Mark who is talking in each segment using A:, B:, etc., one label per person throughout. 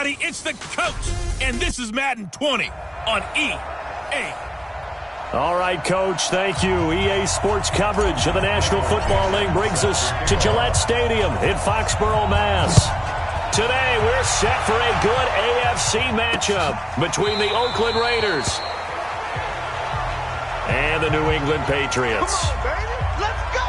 A: everybody, it's the coach, and this is Madden 20 on EA.
B: All right, Coach, thank you. EA Sports coverage of the National Football League brings us to Gillette Stadium in Foxborough, Mass. Today, we're set for a good AFC matchup between the Oakland Raiders and the New England Patriots.
C: Come on, baby. Let's go!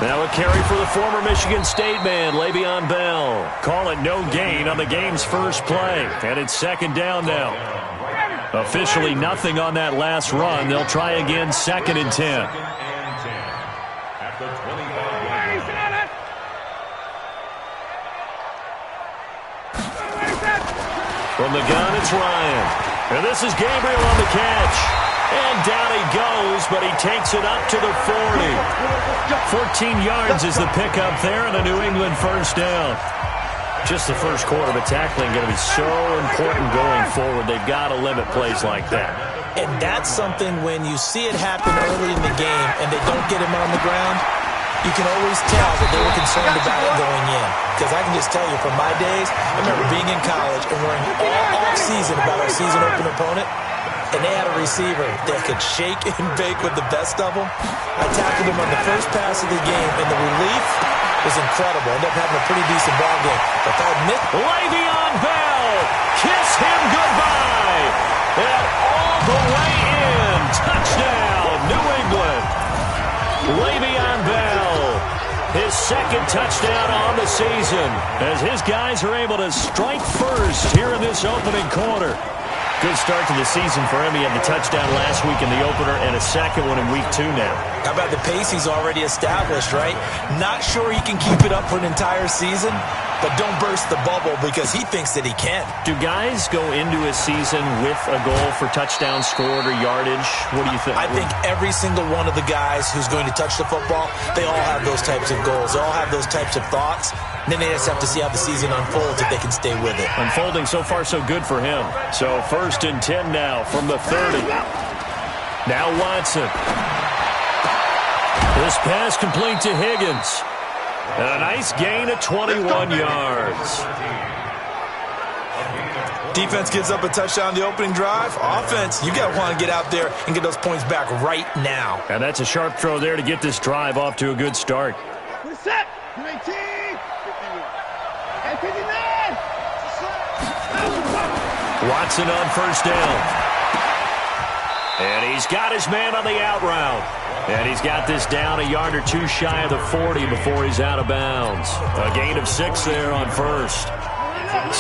B: Now a carry for the former Michigan State man, Le'Veon Bell. Call it no gain on the game's first play. And it's second down now. Officially nothing on that last run. They'll try again, 2nd and 10. From the gun, it's Ryan. And this is Gabriel on the catch. And down he goes, but he takes it up to the 40. 14 yards is the pickup there, and a New England first down. Just the first quarter of the tackling going to be so important going forward. They've got to limit plays like that.
D: And that's something when you see it happen early in the game and they don't get him on the ground, you can always tell that they were concerned about it going in. Because I can just tell you from my days, I remember being in college and worrying all off-season about our season open opponent. And they had a receiver that could shake and bake with the best of them. I tackled him on the first pass of the game, and the relief was incredible. Ended up having a pretty decent ball game. But that
B: Le'Veon Bell, kiss him goodbye. And all the way in, touchdown, New England. Le'Veon Bell, his second touchdown on the season, as his guys are able to strike first here in this opening quarter. Good start to the season for him. He had the touchdown last week in the opener and a second one in week 2 now.
D: How about the pace he's already established, right? Not sure he can keep it up for an entire season, but don't burst the bubble because he thinks that he can.
B: Do guys go into a season with a goal for touchdown scored or yardage? What do you think?
D: I think every single one of the guys who's going to touch the football, they all have those types of goals. They all have those types of thoughts. And then they just have to see how the season unfolds if they can stay with it.
B: Unfolding so far so good for him. So 1st and 10 now from the 30. Now Watson. This pass complete to Higgins. And a nice gain of 21 yards.
D: Defense gives up a touchdown on the opening drive. Offense, you got to want to get out there and get those points back right now.
B: And that's a sharp throw there to get this drive off to a good start.
C: We're set. 19. And 59.
B: Watson on first down. And he's got his man on the out route. And he's got this down a yard or 2 shy of the 40 before he's out of bounds. A gain of 6 there on first.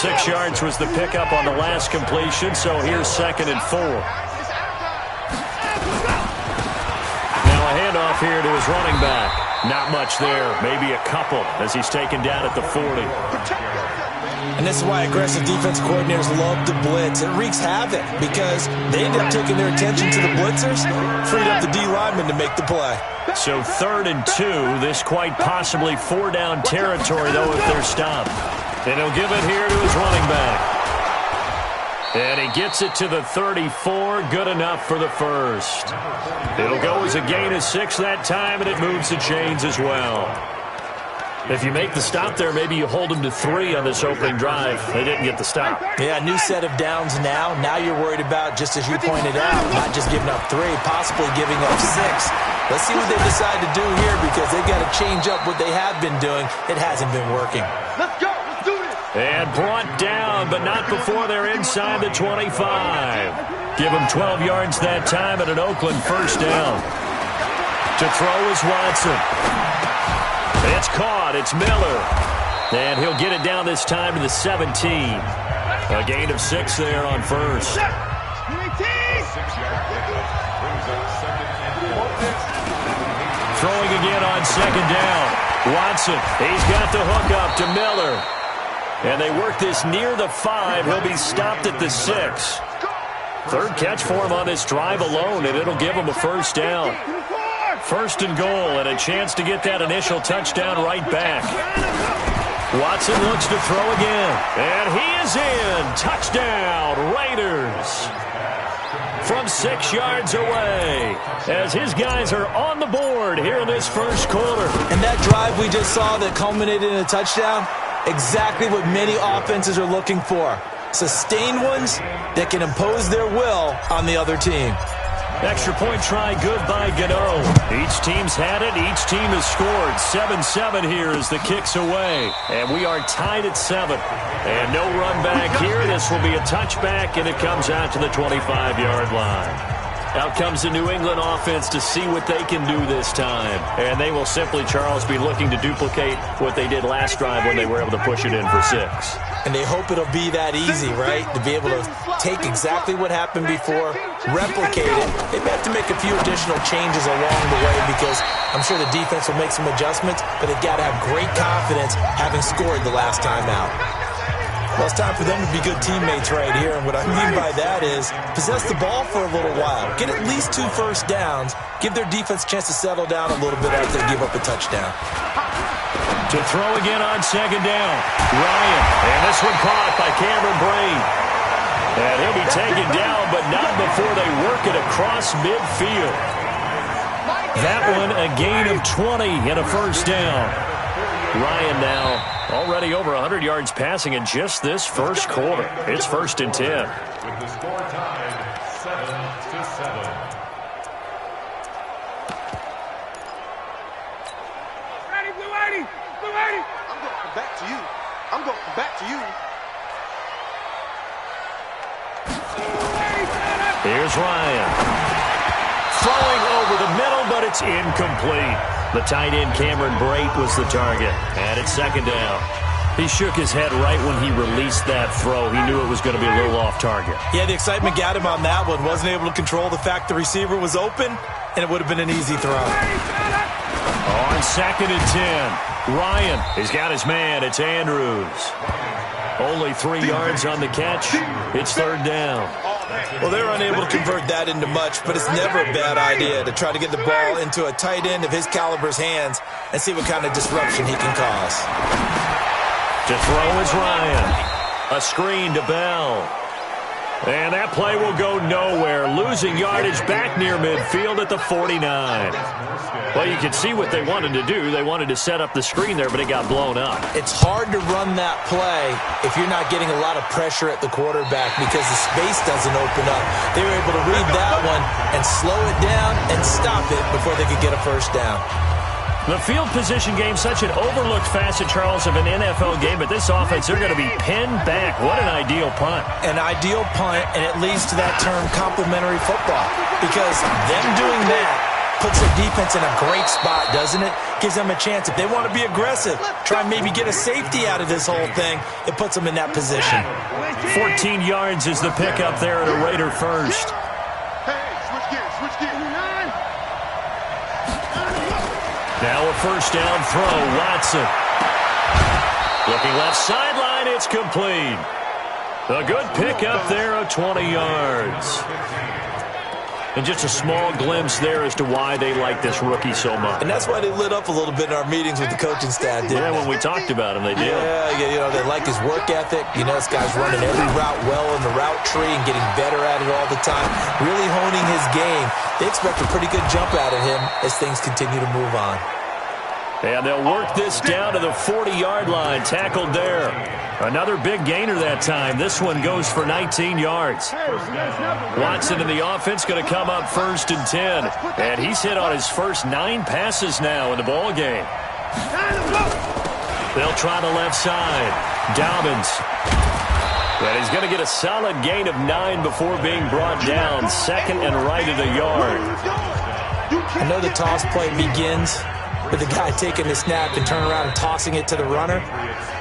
B: 6 yards was the pickup on the last completion, so here's 2nd and 4. Now a handoff here to his running back. Not much there, maybe a couple as he's taken down at the 40.
D: And this is why aggressive defense coordinators love to blitz. It wreaks havoc because they end up taking their attention to the blitzers, freed up the D lineman to make the play.
B: So 3rd and 2, this quite possibly 4-down territory, though, if they're stopped. And he'll give it here to his running back. And he gets it to the 34, good enough for the first. It'll go as a gain of 6 that time, and it moves the chains as well. If you make the stop there, maybe you hold them to 3 on this opening drive. They didn't get the stop.
D: Yeah, new set of downs now. Now you're worried about, just as you pointed out, not just giving up 3, possibly giving up 6. Let's see what they decide to do here because they've got to change up what they have been doing. It hasn't been working.
C: Let's go. Let's do this.
B: And brought down, but not before they're inside the 25. Give them 12 yards that time and an Oakland first down. To throw is Watson. It's caught. It's Miller. And he'll get it down this time to the 17. A gain of 6 there on first. Throwing again on 2nd down. Watson, he's got the hook up to Miller. And they work this near the 5. He'll be stopped at the 6. Third catch for him on this drive alone, and it'll give him a first down. First and goal, and a chance to get that initial touchdown right back. Watson looks to throw again, and he is in. Touchdown, Raiders. From 6 yards away, as his guys are on the board here in this first quarter.
D: And that drive we just saw that culminated in a touchdown, exactly what many offenses are looking for. Sustained ones that can impose their will on the other team.
B: Extra point try good by Gano. Each team's had it. Each team has scored. 7-7 here as the kick's away. And we are tied at 7. And no run back here. This will be a touchback, and it comes out to the 25-yard line. Out comes the New England offense to see what they can do this time. And they will simply, Charles, be looking to duplicate what they did last drive when they were able to push it in for 6.
D: And they hope it'll be that easy, right? To be able to take exactly what happened before, replicate it. They may have to make a few additional changes along the way because I'm sure the defense will make some adjustments, but they've got to have great confidence having scored the last time out. Well, it's time for them to be good teammates right here, and what I mean by that is possess the ball for a little while. Get at least 2 first downs. Give their defense a chance to settle down a little bit after they give up a touchdown.
B: To throw again on second down. Ryan, and this one caught by Cameron Brain. And he'll be taken down, but not before they work it across midfield. That one a gain of 20 and a first down. Ryan now already over 100 yards passing in just this first quarter. It's 1st and 10.
E: With the score tied 7-7.
C: Ready, Blue 80! Blue 80! I'm going to come back to you. I'm going to come back to you.
B: Here's Ryan. Throwing over the middle, but it's incomplete. The tight end, Cameron Brate, was the target. And it's 2nd down. He shook his head right when he released that throw. He knew it was going to be a little off target.
D: Yeah, the excitement got him on that one. Wasn't able to control the fact the receiver was open, and it would have been an easy throw.
B: On 2nd and 10. Ryan has got his man. It's Andrews. Only 3 yards on the catch. It's 3rd down.
D: Well, they were unable to convert that into much, but it's never a bad idea to try to get the ball into a tight end of his caliber's hands and see what kind of disruption he can cause.
B: To throw is Ryan. A screen to Bell. And that play will go nowhere. Losing yardage back near midfield at the 49. Well, you can see what they wanted to do. They wanted to set up the screen there, but it got blown up.
D: It's hard to run that play if you're not getting a lot of pressure at the quarterback because the space doesn't open up. They were able to read that one and slow it down and stop it before they could get a first down.
B: The field position game, such an overlooked facet, Charles, of an NFL game, but this offense, they're going to be pinned back. What an ideal punt.
D: An ideal punt, and it leads to that term complementary football because them doing that puts their defense in a great spot, doesn't it? Gives them a chance. If they want to be aggressive, try and maybe get a safety out of this whole thing, it puts them in that position.
B: 14 yards is the pickup there at a Raider first.
C: Hey, switch gears, switch gears.
B: Now a first down throw, Watson. Looking left sideline, it's complete. A good pickup there of 20 yards. And just a small glimpse there as to why they like this rookie so much.
D: And that's why they lit up a little bit in our meetings with the coaching staff, didn't
B: Yeah,
D: they?
B: when we talked about him, they did.
D: Yeah, they like his work ethic. You know, this guy's running every route well in the route tree and getting better at it all the time. Really honing his game. They expect a pretty good jump out of him as things continue to move on.
B: And they'll work this down to the 40-yard line. Tackled there. Another big gainer that time. This one goes for 19 yards. Watson in the offense going to come up 1st and 10. And he's hit on his first 9 passes now in the ball game. They'll try the left side. Dobbins. And he's going to get a solid gain of 9 before being brought down. 2nd and right at a yard.
D: I know the toss play begins with the guy taking the snap and turning around and tossing it to the runner.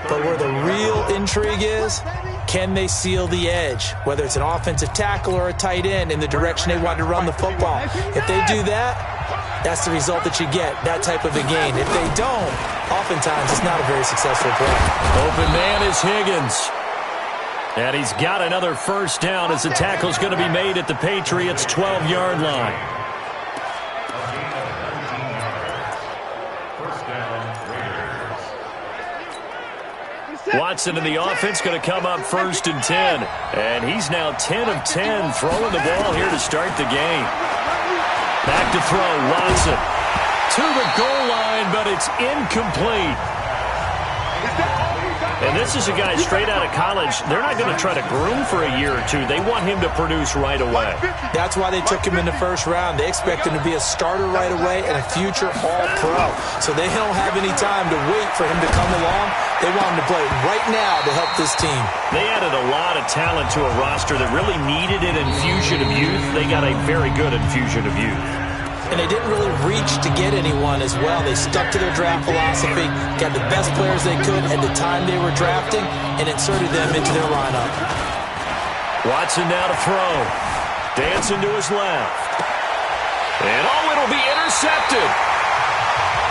D: But where the real intrigue is, can they seal the edge, whether it's an offensive tackle or a tight end, in the direction they want to run the football? If they do that, that's the result that you get, that type of a gain. If they don't, oftentimes it's not a very successful play.
B: Open man is Higgins. And he's got another first down as the tackle's going to be made at the Patriots' 12-yard line. Watson in the offense going to come up 1st and 10. And he's now 10 of 10 throwing the ball here to start the game. Back to throw, Watson. To the goal line, but it's incomplete. And this is a guy straight out of college. They're not going to try to groom for a year or two. They want him to produce right away.
D: That's why they took him in the first round. They expect him to be a starter right away and a future All-Pro. So they don't have any time to wait for him to come along. They want him to play right now to help this team.
B: They added a lot of talent to a roster that really needed an infusion of youth. They got a very good infusion of youth.
D: And they didn't really reach to get anyone as well. They stuck to their draft philosophy, got the best players they could at the time they were drafting, and inserted them into their lineup.
B: Watson now to throw. Dancing to his left. And oh, it'll be intercepted.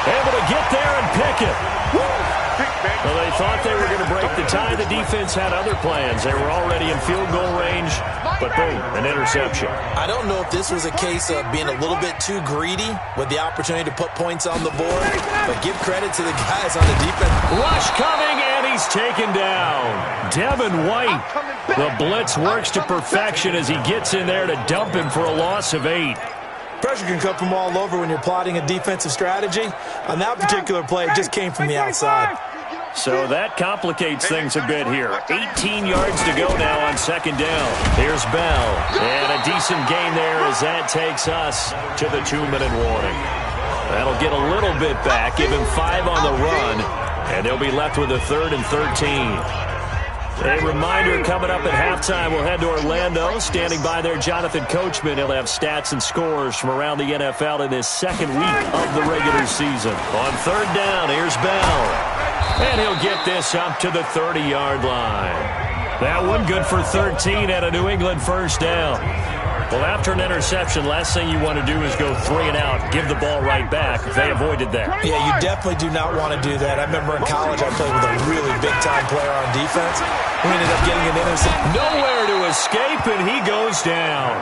B: Able to get there and pick it. Well, they thought they were going to break the tie. The defense had other plans. They were already in field goal range, but boom, an interception.
D: I don't know if this was a case of being a little bit too greedy with the opportunity to put points on the board, but give credit to the guys on the defense.
B: Rush coming, and he's taken down. Devin White. The blitz works to perfection as he gets in there to dump him for a loss of 8.
D: Pressure can come from all over when you're plotting a defensive strategy. On that particular play, it just came from the outside.
B: So that complicates things a bit here. 18 yards to go now on 2nd down. Here's Bell. And a decent gain there as that takes us to the 2-minute warning. That'll get a little bit back, give him 5 on the run, and they'll be left with a 3rd and 13. A reminder, coming up at halftime, we'll head to Orlando. Standing by there, Jonathan Coachman. He'll have stats and scores from around the NFL in his 2nd week of the regular season. On 3rd down, here's Bell. And he'll get this up to the 30-yard line. That one good for 13 at a New England first down. Well, after an interception, last thing you want to do is go 3 and out, give the ball right back. They avoided that.
D: Yeah, you definitely do not want to do that. I remember in college I played with a really big-time player on defense. We ended up getting an interception.
B: Nowhere to escape, and he goes down.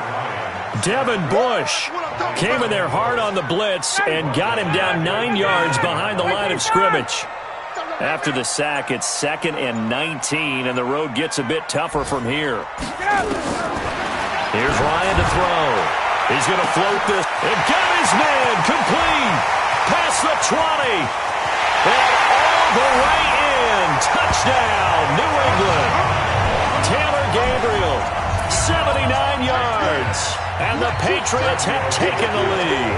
B: Devin Bush came in there hard on the blitz and got him down 9 yards behind the line of scrimmage. After the sack, it's 2nd and 19, and the road gets a bit tougher from here. Here's Ryan to throw. He's going to float this. And got his man complete. Past the 20. And all the way in. Touchdown, New England. Taylor Gabriel, 79 yards. And the Patriots have taken the lead.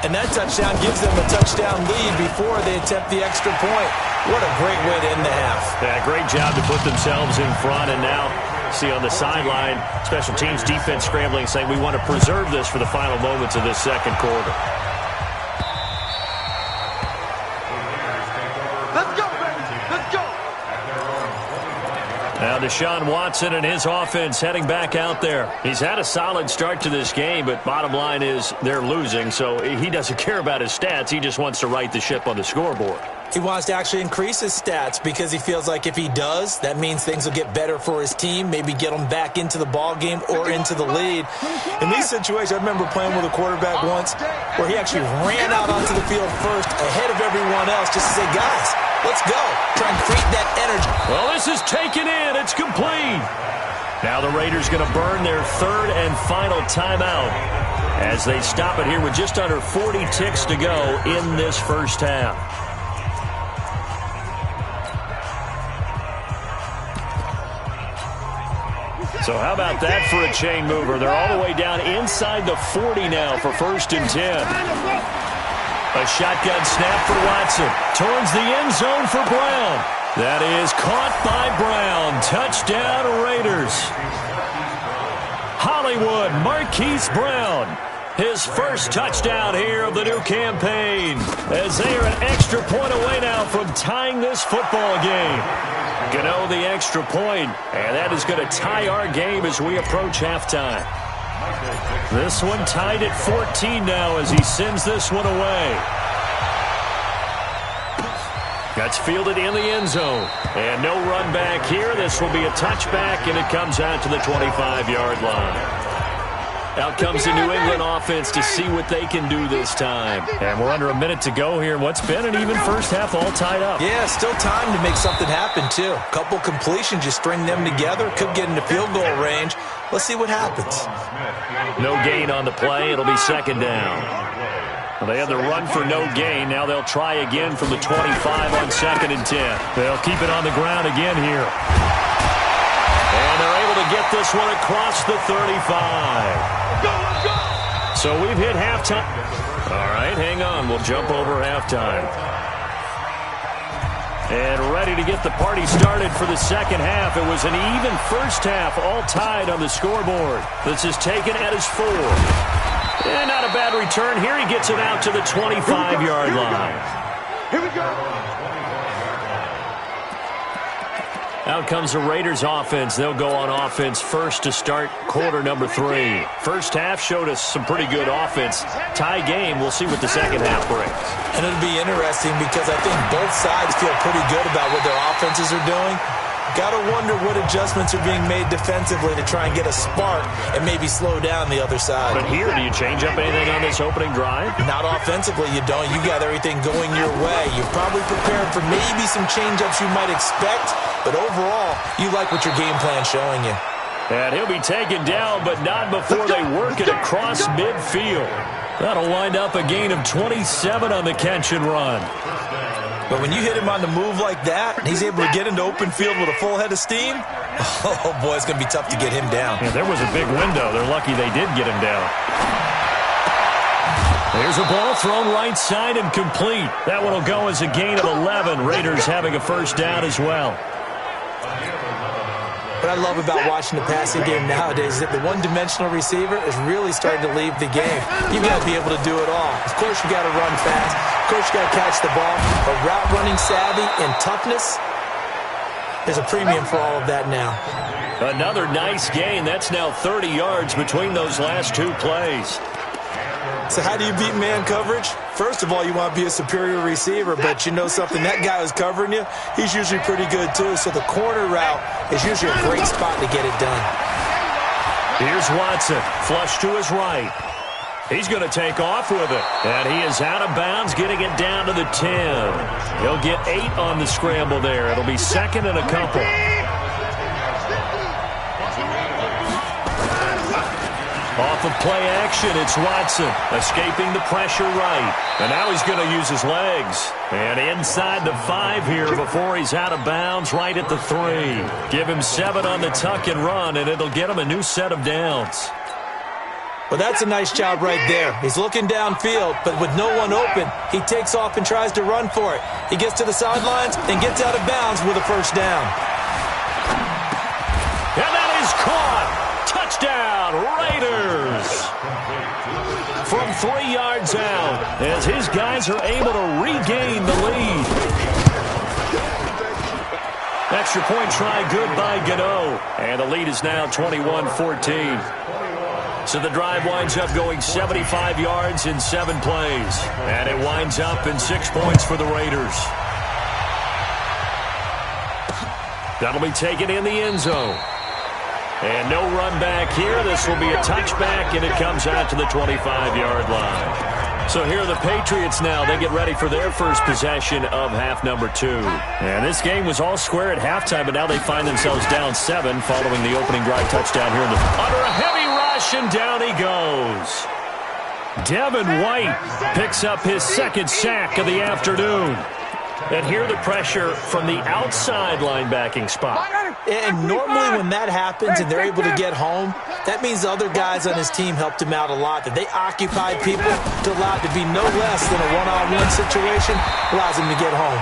D: And that touchdown gives them a touchdown lead before they attempt the extra point. What a great way to end the half.
B: Yeah, great job to put themselves in front. And now, see on the sideline, special teams defense scrambling, saying we want to preserve this for the final moments of this 2nd quarter.
C: Let's go, baby. Let's go.
B: Now Deshaun Watson and his offense heading back out there. He's had a solid start to this game, but bottom line is they're losing, so he doesn't care about his stats. He just wants to right the ship on the scoreboard.
D: He wants to actually increase his stats because he feels like if he does, that means things will get better for his team, maybe get him back into the ball game or into the lead. In these situations, I remember playing with a quarterback once where he actually ran out onto the field first ahead of everyone else just to say, guys, let's go. Try and create that energy.
B: Well, this is taken in. It's complete. Now the Raiders going to burn their 3rd and final timeout as they stop it here with just under 40 ticks to go in this first half. So how about that for a chain mover? They're all the way down inside the 40 now for 1st and 10. A shotgun snap for Watson. Towards the end zone for Brown. That is caught by Brown. Touchdown, Raiders. Hollywood, Marquise Brown. His first touchdown here of the new campaign. As they are an extra point away now from tying this football game. Gano the extra point, and that is going to tie our game as we approach halftime. This one tied at 14 now as he sends this one away. That's fielded in the end zone. And no run back here. This will be a touchback, and it comes out to the 25-yard line. Out comes the New England offense to see what they can do this time. And we're under a minute to go here. What's been an even first half all tied up.
D: Yeah, still time to make something happen, too. Couple completions, you string them together. Could get into field goal range. Let's see what happens.
B: No gain on the play. It'll be second down. Well, they had the run for no gain. Now they'll try again from the 25 on 2nd and 10. They'll keep it on the ground again here. And they're able to get this one across the 35. So we've hit halftime. All right, hang on. We'll jump over halftime. And ready to get the party started for the second half. It was an even first half, all tied on the scoreboard. This is taken at his 4. And not a bad return here. He gets it out to the 25-yard line.
C: Here we go.
B: Out comes the Raiders offense. They'll go on offense first to start quarter number 3. First half showed us some pretty good offense. Tie game. We'll see what the second half brings.
D: And it'll be interesting because I think both sides feel pretty good about what their offenses are doing. Got to wonder what adjustments are being made defensively to try and get a spark and maybe slow down the other side.
B: But here, do you change up anything on this opening drive?
D: Not offensively, you don't. You got everything going your way. You're probably prepared for maybe some change-ups you might expect, but overall, you like what your game plan's showing you.
B: And he'll be taken down, but not before they work it across midfield. That'll wind up a gain of 27 on the catch and run.
D: But when you hit him on the move like that, and he's able to get into open field with a full head of steam, oh, boy, it's going to be tough to get him down.
B: Yeah, there was a big window. They're lucky they did get him down. There's a ball thrown right side and complete. That one will go as a gain of 11. Raiders having a first down as well.
D: What I love about watching the passing game nowadays is that the one-dimensional receiver is really starting to leave the game. You've got to be able to do it all. Of course, you've got to run fast. Of course, you've got to catch the ball. But route running savvy and toughness, there's a premium for all of that now.
B: Another nice gain. That's now 30 yards between those last 2 plays.
D: So how do you beat man coverage? First of all, you want to be a superior receiver, but you know something, that guy who's covering you, he's usually pretty good too. So the corner route is usually a great spot to get it done.
B: Here's Watson, flush to his right. He's going to take off with it. And he is out of bounds, getting it down to the 10. He'll get 8 on the scramble there. It'll be second and a couple. Off of play action, it's Watson, escaping the pressure right. And now he's going to use his legs. And inside the 5 here before he's out of bounds, right at the 3. Give him 7 on the tuck and run, and it'll get him a new set of downs.
D: Well, that's a nice job right there. He's looking downfield, but with no one open, he takes off and tries to run for it. He gets to the sidelines and gets out of bounds with a first down.
B: And that is caught. Touchdown, Raiders! From 3 yards out, as his guys are able to regain the lead. Extra point try, good by Gano. And the lead is now 21-14. So the drive winds up going 75 yards in 7 plays. And it winds up in 6 points for the Raiders. That'll be taken in the end zone. And no run back here. This will be a touchback, and it comes out to the 25-yard line. So here are the Patriots now. They get ready for their first possession of half number 2. And this game was all square at halftime, but now they find themselves down 7 following the opening drive touchdown here. Under a heavy rush, and down he goes. Devin White picks up his 2nd sack of the afternoon. And here the pressure from the outside linebacking spot.
D: And normally when that happens and they're able to get home, that means the other guys on his team helped him out a lot. That they occupied people to allow it to be no less than a one-on-one situation, allows him to get home.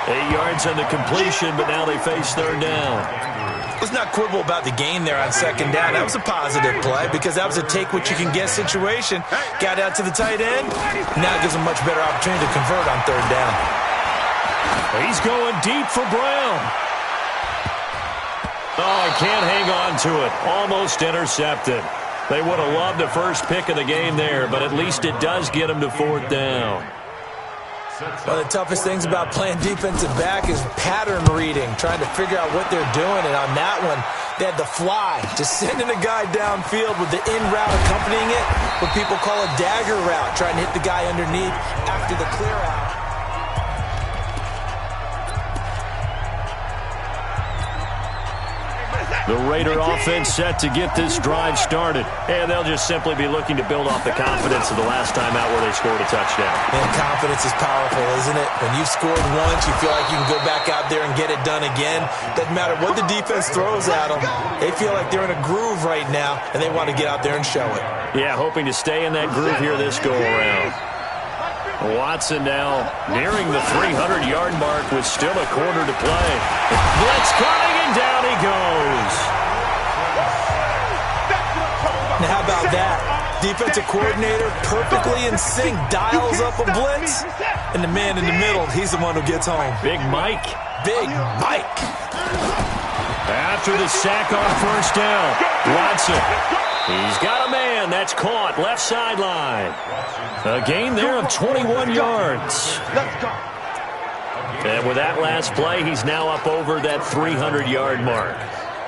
B: 8 yards on the completion, but now they face 3rd down.
D: Let's not quibble about the gain there on 2nd down. That was a positive play because that was a take-what-you-can-get situation. Got out to the tight end. Now it gives him a much better opportunity to convert on 3rd down.
B: He's going deep for Brown. Oh, he can't hang on to it. Almost intercepted. They would have loved the first pick of the game there, but at least it does get him to 4th down.
D: One of the toughest things about playing defensive back is pattern reading, trying to figure out what they're doing. And on that one, they had the fly, just sending a guy downfield with the in route accompanying it, what people call a dagger route, trying to hit the guy underneath after the clear out.
B: The Raider offense set to get this drive started. And they'll just simply be looking to build off the confidence of the last time out where they scored a touchdown.
D: And confidence is powerful, isn't it? When you've scored once, you feel like you can go back out there and get it done again. Doesn't matter what the defense throws at them. They feel like they're in a groove right now, and they want to get out there and show it.
B: Yeah, hoping to stay in that groove here this go-around. Watson now nearing the 300-yard mark with still a quarter to play. Blitz coming, and down he goes.
D: Now how about that? Defensive coordinator perfectly in sync, dials up a blitz, and the man in the middle, he's the one who gets home.
B: Big Mike.
D: Big Mike.
B: After the sack on first down, Watson. He's got a man. That's caught. Left sideline. A gain there of 21 yards. And with that last play, he's now up over that 300-yard mark.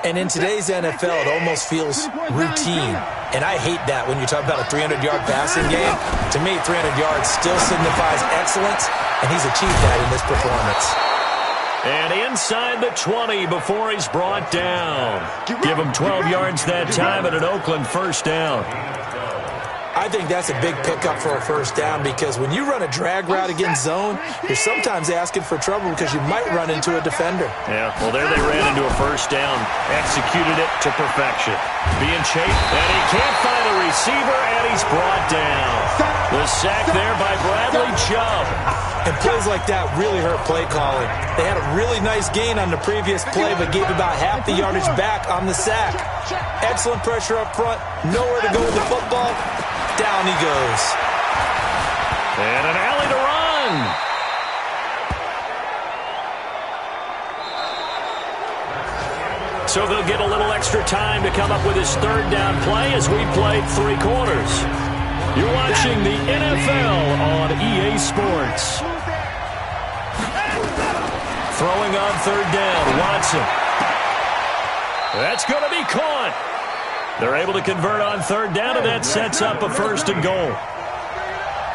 D: And in today's NFL, it almost feels routine. And I hate that when you talk about a 300-yard passing game. To me, 300 yards still signifies excellence, and he's achieved that in this performance.
B: And inside the 20 before he's brought down. Give him 12 yards that time and an Oakland first down.
D: I think that's a big pickup for a first down because when you run a drag route against zone, you're sometimes asking for trouble because you might run into a defender.
B: Yeah, well, there they ran into a first down. Executed it to perfection. Being chased, and he can't find a receiver, and he's brought down. The sack there by Bradley Chubb.
D: And plays like that really hurt play calling. They had a really nice gain on the previous play, but gave about half the yardage back on the sack. Excellent pressure up front. Nowhere to go with the football. Down he goes.
B: And an alley to run. So they'll get a little extra time to come up with his third down play as we played 3 quarters. You're watching the NFL on EA Sports. Throwing on third down, Watson. That's going to be caught. They're able to convert on third down, and that sets up a first and goal.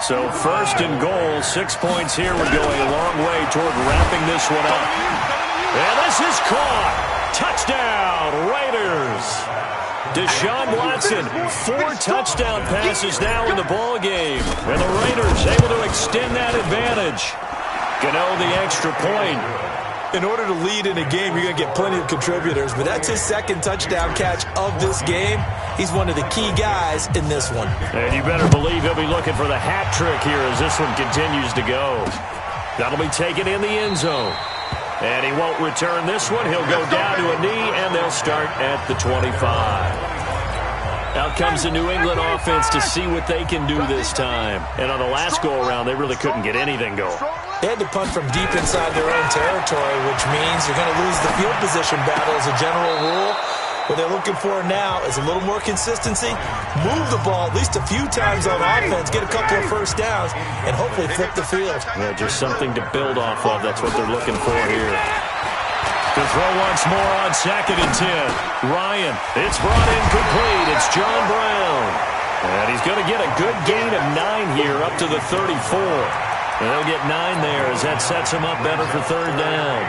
B: So first and goal, 6 points here. We're going a long way toward wrapping this one up. And this is caught. Touchdown, Raiders. Deshaun Watson, 4 touchdown passes now in the ball game. And the Raiders able to extend that advantage. Gano the extra point.
D: In order to lead in a game, you're going to get plenty of contributors, but that's his second touchdown catch of this game. He's one of the key guys in this one.
B: And you better believe he'll be looking for the hat trick here as this one continues to go. That'll be taken in the end zone. And he won't return this one. He'll go down to a knee, and they'll start at the 25. Out comes the New England offense to see what they can do this time. And on the last go-around, they really couldn't get anything going.
D: They had to punt from deep inside their own territory, which means you're going to lose the field position battle as a general rule. What they're looking for now is a little more consistency, move the ball at least a few times on offense, get a couple of first downs, and hopefully flip the field.
B: Yeah, just something to build off of. That's what they're looking for here. To throw once more on 2nd and 10. Ryan, it's brought in complete. It's John Brown. And he's going to get a good gain of 9 here up to the 34. And they'll get 9 there as that sets him up better for third down.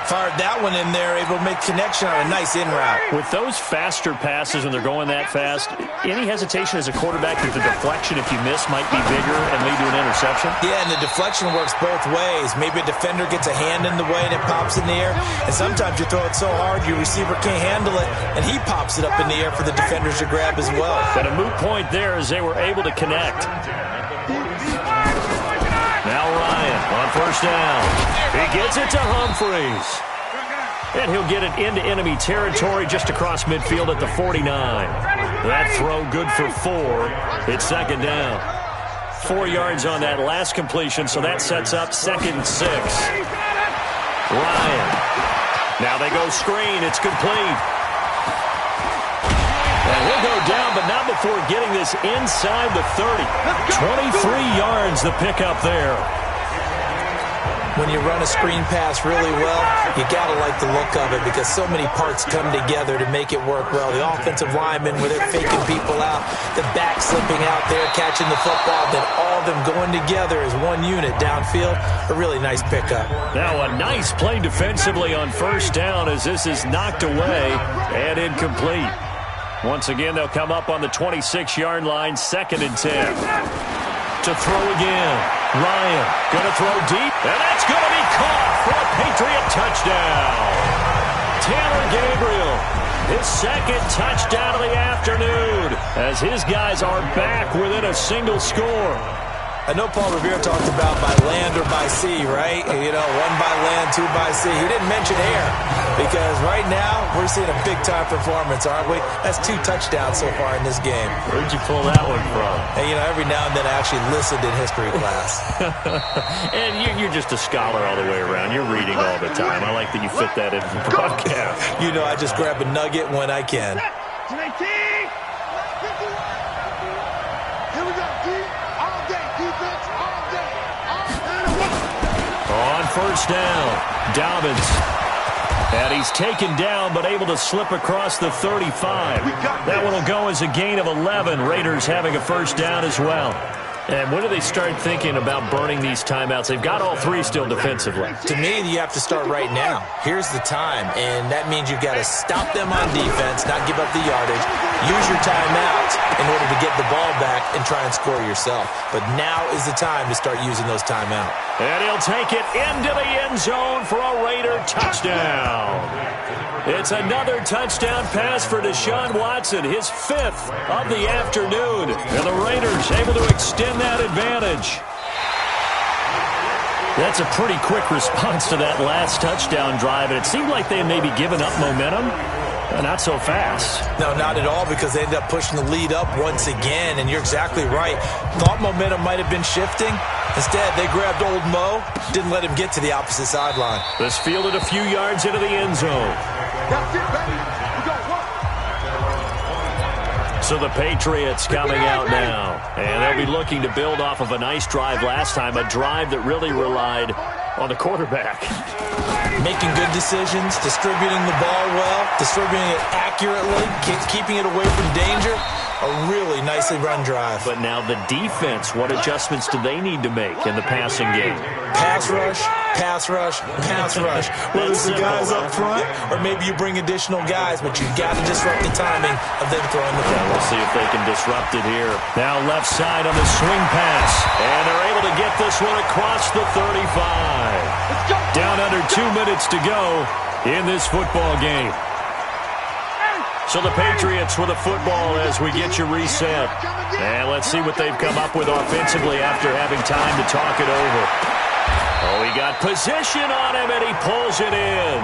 D: Fired that one in there, able to make connection on a nice in route.
B: With those faster passes when they're going that fast, any hesitation as a quarterback that the deflection, if you miss, might be bigger and lead to an interception?
D: Yeah, and the deflection works both ways. Maybe a defender gets a hand in the way and it pops in the air, and sometimes you throw it so hard your receiver can't handle it, and he pops it up in the air for the defenders to grab as well.
B: But a moot point there as they were able to connect. Now Ryan on first down. He gets it to Humphreys. And he'll get it into enemy territory just across midfield at the 49. That throw good for 4. It's second down. 4 yards on that last completion, so that sets up 2nd and 6. Ryan. Now they go screen. It's complete. And he'll go down, but not before getting this inside the 30. 23 yards the pickup there.
D: When you run a screen pass really well, you got to like the look of it because so many parts come together to make it work well. The offensive linemen, where they're faking people out, the back slipping out there, catching the football, then all of them going together as one unit downfield. A really nice pickup.
B: Now a nice play defensively on first down as this is knocked away and incomplete. Once again, they'll come up on the 26-yard line, 2nd and 10. To throw again. Ryan going to throw deep, and that's going to be caught for a Patriot touchdown. Taylor Gabriel, his 2nd touchdown of the afternoon, as his guys are back within a single score.
D: I know Paul Revere talked about by land or by sea, right? You know, 1 by land, 2 by sea. He didn't mention air because right now we're seeing a big-time performance, aren't we? That's 2 touchdowns so far in this game.
B: Where'd you pull that one from?
D: And, you know, every now and then I actually listened in history class.
B: And you're just a scholar all the way around. You're reading all the time. I like that you fit that into the broadcast.
D: You know, I just grab a nugget when I can.
B: On first down, Dobbins. And he's taken down but able to slip across the 35. That one will go as a gain of 11. Raiders having a first down as well. And when do they start thinking about burning these timeouts? They've got all 3 still defensively.
D: To me, you have to start right now. Here's the time, and that means you've got to stop them on defense, not give up the yardage, use your timeouts in order to get the ball back and try and score yourself. But now is the time to start using those timeouts.
B: And he'll take it into the end zone for a Raider touchdown. It's another touchdown pass for Deshaun Watson, his 5th of the afternoon. And the Raiders able to extend that advantage. That's a pretty quick response to that last touchdown drive, and it seemed like they had maybe given up momentum. Not so fast.
D: No, not at all, because they ended up pushing the lead up once again, and you're exactly right. Thought momentum might have been shifting. Instead, they grabbed old Mo, didn't let him get to the opposite sideline.
B: This fielded a few yards into the end zone.
C: That's it, baby. We got one.
B: So the Patriots coming out now, and they'll be looking to build off of a nice drive last time, a drive that really relied on the quarterback.
D: Making good decisions, distributing the ball well, distributing it accurately, keeping it away from danger. A really nicely run drive.
B: But now the defense, what adjustments do they need to make in the passing game?
D: Pass rush, pass rush, pass rush. Whether it's the guys up front or maybe you bring additional guys, but you've got to disrupt the timing of them throwing the football.
B: We'll see if they can disrupt it here. Now left side on the swing pass. And they're able to get this one across the 35. Down under 2 minutes to go in this football game. So the Patriots with a football as we get you reset. And let's see what they've come up with offensively after having time to talk it over. Oh, he got position on him, and he pulls it in.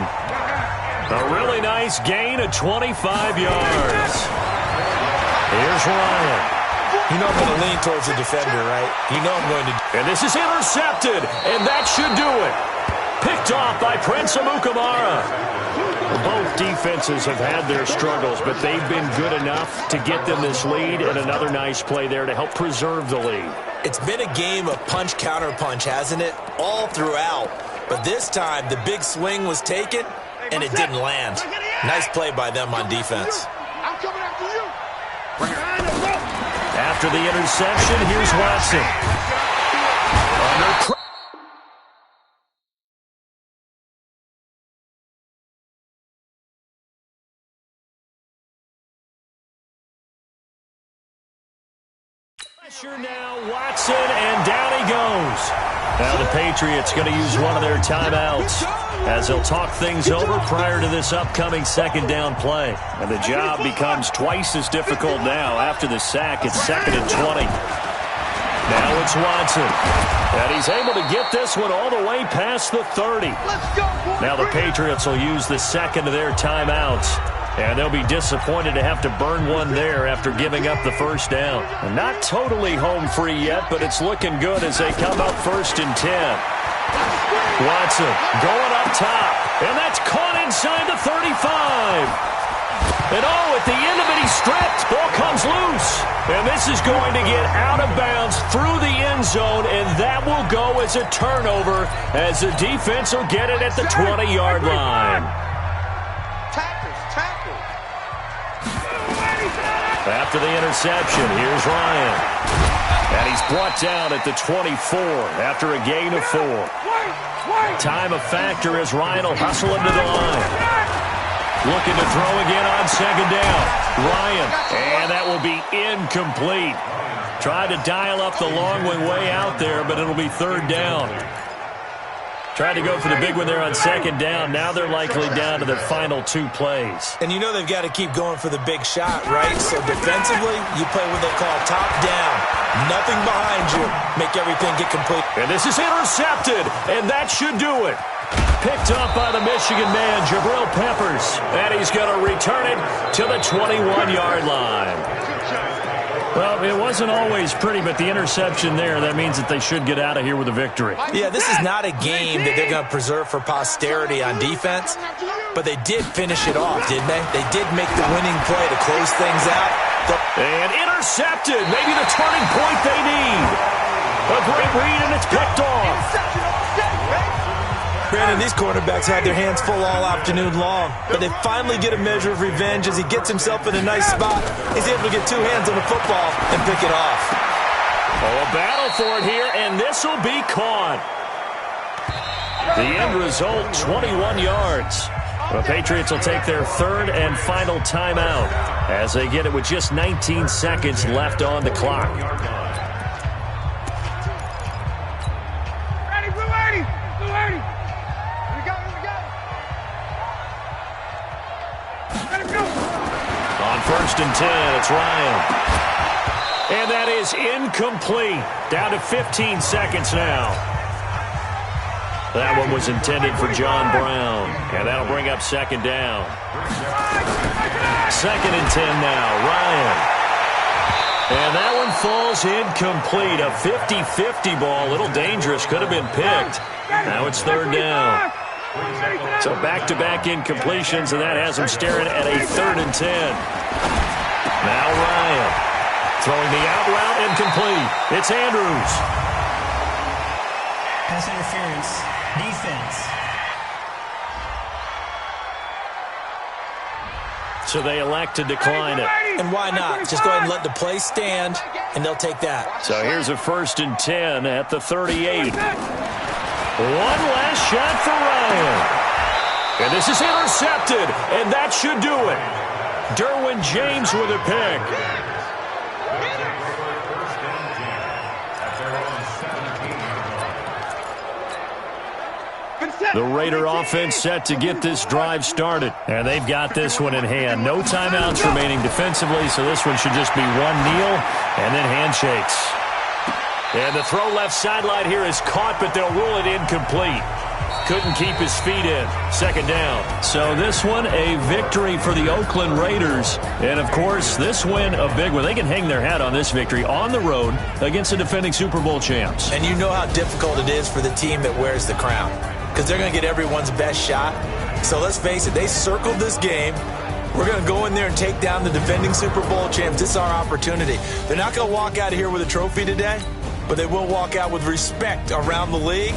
B: A really nice gain of 25 yards. Here's Ryan.
D: You know I'm going to lean towards the defender, right? You know I'm going to.
B: And this is intercepted, and that should do it. Picked off by Prince Amukamara. Both defenses have had their struggles, but they've been good enough to get them this lead, and another nice play there to help preserve the lead.
D: It's been a game of punch-counter-punch, hasn't it? All throughout. But this time, the big swing was taken, and it didn't land. Nice play by them on defense.
C: I'm coming after you.
B: After the interception, here's Watson. Under pressure now, Watson, and down he goes. Now the Patriots going to use one of their timeouts as they'll talk things over prior to this upcoming 2nd down play. And the job becomes twice as difficult now after the sack. It's 2nd and 20. Now it's Watson. And he's able to get this one all the way past the 30. Now the Patriots will use the 2nd of their timeouts. And they'll be disappointed to have to burn one there after giving up the first down. Not totally home free yet, but it's looking good as they come up 1st and 10. Watson going up top, and that's caught inside the 35. And at the end of it, he's stripped. Ball comes loose. And this is going to get out of bounds through the end zone, and that will go as is a turnover as the defense will get it at the 20-yard line.
C: Tackles.
B: After the interception, here's Ryan. And he's brought down at the 24 after a gain of 4. Time of factor as Ryan will hustle him to the line. Looking to throw again on second down. Ryan, and that will be incomplete. Tried to dial up the long way out there, but it'll be third down. Tried to go for the big one there on second down. Now they're likely down to the final 2 plays.
D: And you know they've got to keep going for the big shot, right? So defensively, you play what they call top down. Nothing behind you. Make everything get complete.
B: And this is intercepted, and that should do it. Picked up by the Michigan man, Jabril Peppers. And he's going to return it to the 21-yard line. Well, it wasn't always pretty, but the interception there, that means that they should get out of here with a victory.
D: Yeah, this is not a game that they're going to preserve for posterity on defense, but they did finish it off, didn't they? They did make the winning play to close things out.
B: And intercepted, maybe the turning point they need. A great read, and it's picked off.
D: Brandon, these cornerbacks had their hands full all afternoon long, but they finally get a measure of revenge as he gets himself in a nice spot. He's able to get 2 hands on the football and pick it off.
B: Oh, a battle for it here, and this will be caught. The end result, 21 yards. The Patriots will take their 3rd and final timeout as they get it with just 19 seconds left on the clock.
C: Ready, Blue 80! Blue 80! Here we go!
B: On 1st and 10, it's Ryan. And that is incomplete. Down to 15 seconds now. That one was intended for John Brown. And that'll bring up 2nd down. 2nd and 10 now, Ryan. And that one falls incomplete. A 50-50 ball. A little dangerous. Could have been picked. Now it's 3rd down. So back-to-back incompletions, and that has him staring at a 3rd and 10. Now Ryan throwing the out route incomplete. It's Andrews.
F: Pass interference. Defense.
B: So they elect to decline it.
D: And why not? Just go ahead and let the play stand, and they'll take that.
B: So here's a 1st and 10 at the 38. One last shot for Ryan. And this is intercepted, and that should do it. Derwin James with a pick. The Raider offense set to get this drive started. And they've got this one in hand. No timeouts remaining defensively, so this one should just be one kneel and then handshakes. And the throw left sideline here is caught, but they'll rule it incomplete. Couldn't keep his feet in. 2nd down. So this one, a victory for the Oakland Raiders. And, of course, this win, a big one. They can hang their hat on this victory on the road against the defending Super Bowl champs.
D: And you know how difficult it is for the team that wears the crown, because they're going to get everyone's best shot. So let's face it, they circled this game. We're going to go in there and take down the defending Super Bowl champs. This is our opportunity. They're not going to walk out of here with a trophy today, but they will walk out with respect around the league